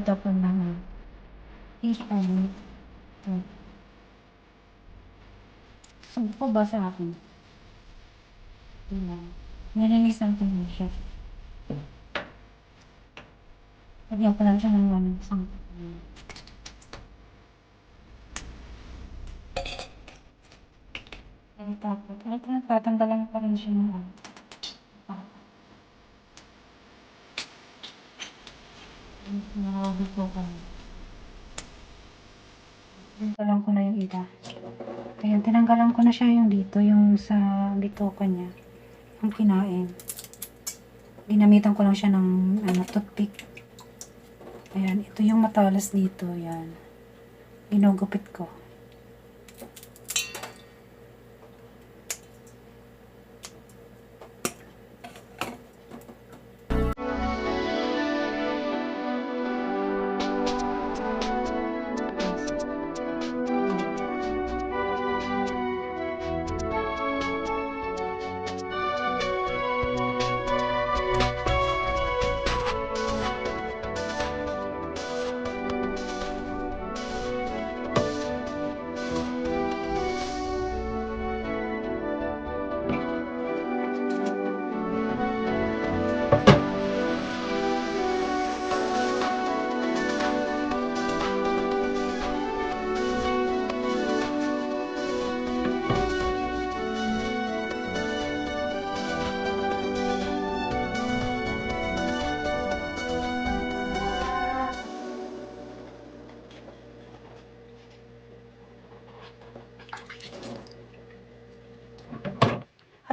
tapon ng teaspoon. Saan ko ba sa akin? Nilinisan ko na siya. Lagyan ko lang siya ng isang tapos, tatanggalan ko rin siya ng nakabito ko. Tinanggalan ko na yung iba. Ayan, tinanggalan ko na siya yung dito, yung sa bitoka niya. Ang kinain. Ginamitan ko lang siya ng toothpick. Ayan, ito yung matalas dito. Ayan. Ginugupit ko.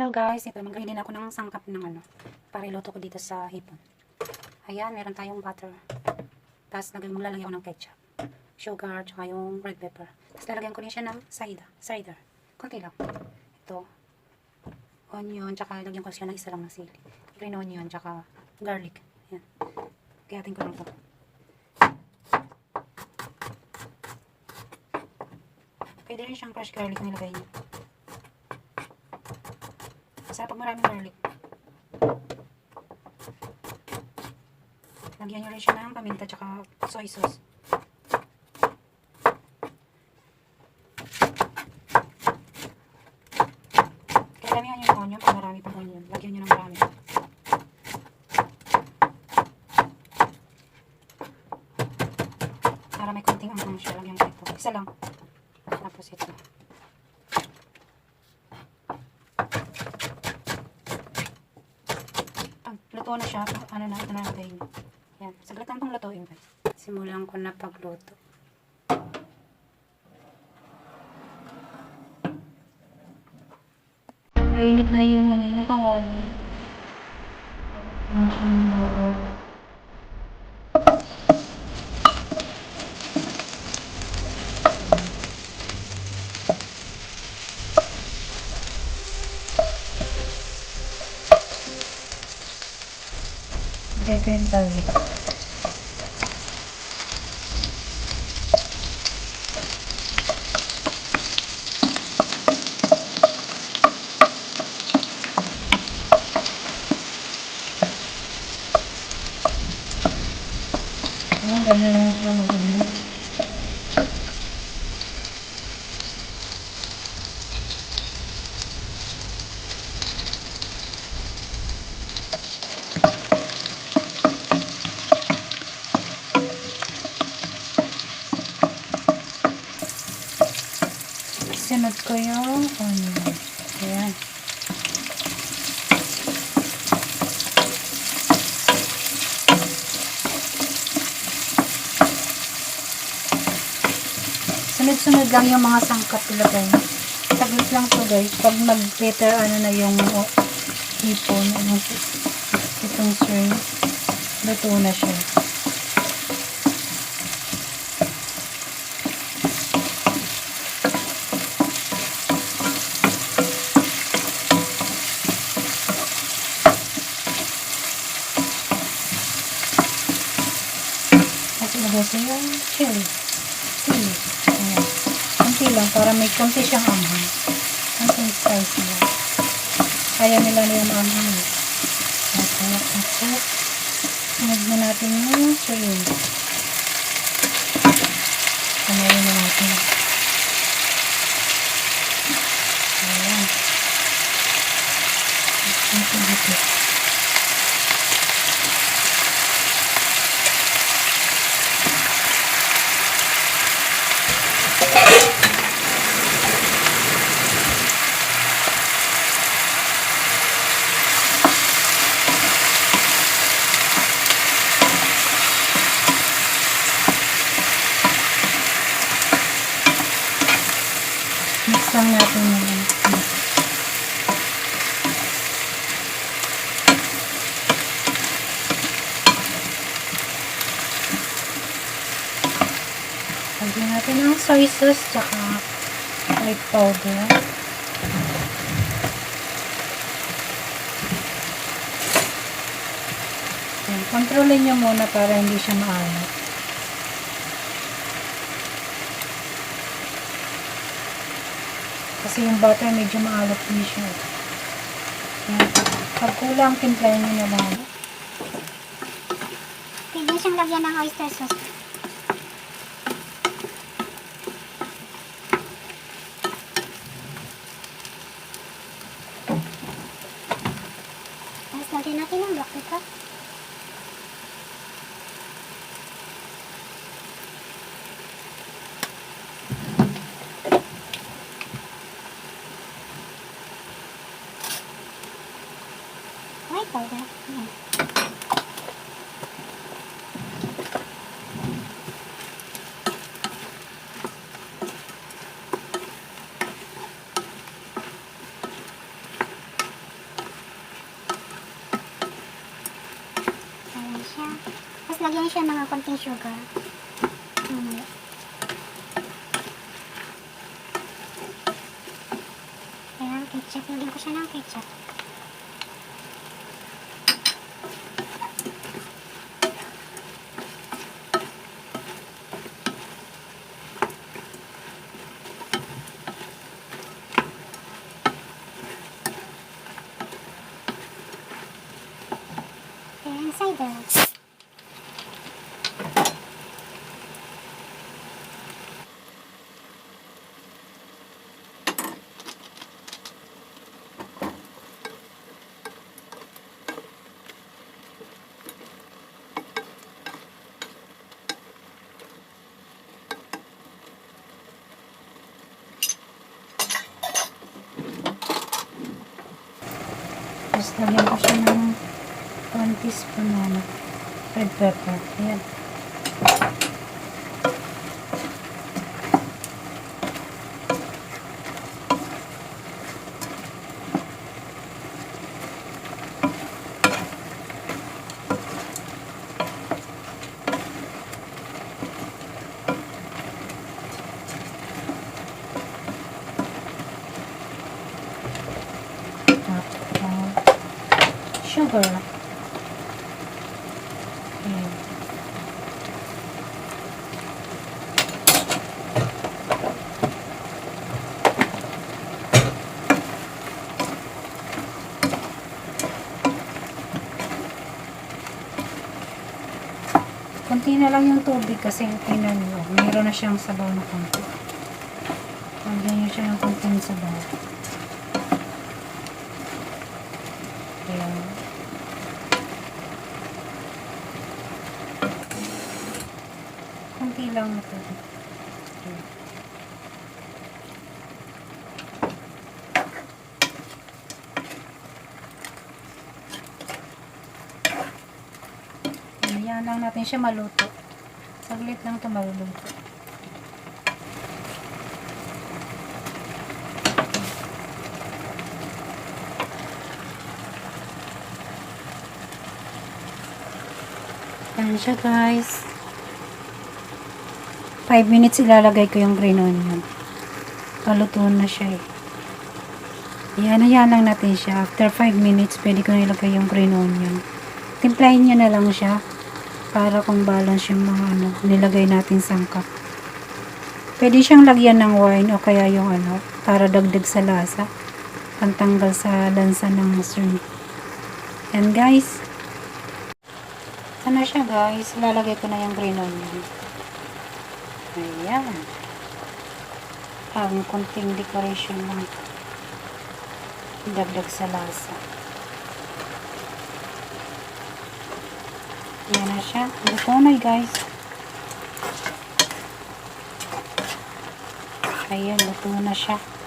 Hello guys, ito maglagay din ako ng sangkap ng para iluto ko dito sa hipon. Ayan, meron tayong butter. Tapos maglalagay ako ng ketchup, sugar, tsaka yung red pepper. Tapos lalagyan ko din siya ng cider. Konti lang. Ito, onion, tsaka lagyan ko siya ng isa lang ng sili. Green onion, tsaka garlic. Ayan. Kayatin ko lang ito. Pwede rin siyang fresh garlic na ilagay niyo. Masarap pag maraming garlic. Lagyan nyo rin siya ng paminta tsaka soy sauce. Kaya damihan nyo yung onion pag marami pang onion. Lagyan nyo ng marami. Para may konting anghang siya. Lagyan ko ito. Isa lang. Tapos ito. Luto na siya. Ano na, ito na natin. Yan. Saglit lang pang lutuin guys. Simulan ko na pagluto. Mainit na yung pangon. Bebenta ito. Ganyan lang siya mag-ulit. Sinod ko yung onion. Ayan. Sunod-sunod lang yung mga sangkap ilagay. Saglit lang to guys. Pag mag-better na yung hipon, itong shrimp, luto na siya. Tapos ilagay ko yung chili. Ayan. Kunti lang para may kunti siyang anghang. Kunti spicy lang. Kaya nila na yung anghang. Tapos sunod na natin yung shrimp. Panayin na natin. Ayan. Dito. Mix lang natin yung lagyan natin ng soy sauce tsaka white powder. Yan, kontrolin nyo muna para hindi siya maalat. Kasi yung butter medyo maalat din siya. Yan. Pag kulang, timplahin nyo na lang. Pwede siyang lagyan ng oyster sauce. Tapos lagyan natin ng black pepper. White powder. Ayan. Ayan siya. Tapos lagyan siya ng konting sugar. Ayan, ketchup. Lagyan ko siya ng ketchup. Ayan, cider. Tapos lagyan ko siya ng 1 teaspoon na red pepper. Ayan. Sugar. Ayan. Konti na lang yung tubig kasi tingnan nyo, mayroon na siyang sabaw na konti. Lagyan nyo siya ng konting sabaw. Ayan. Konti lang na tubig. Ayan. Ayan lang natin siya maluto. Saglit lang ito maluluto. Ayan siya guys. 5 minutes ilalagay ko yung green onion. Paluto na siya eh. Ayan lang natin siya. After 5 minutes, pwede ko na ilagay yung green onion. Timplahin nyo na lang siya para kung balance yung mga nilagay natin sangkap. Pwede siyang lagyan ng wine o kaya yung para dagdag sa lasa. Pantanggal sa lansa ng shrimp. Yan guys. Ano siya guys, lalagay ko na yung green onion. Ayan. Ang konting decoration lang. Dagdag sa lasa. Ayan na siya. Luto na guys. Ayan, luto na siya.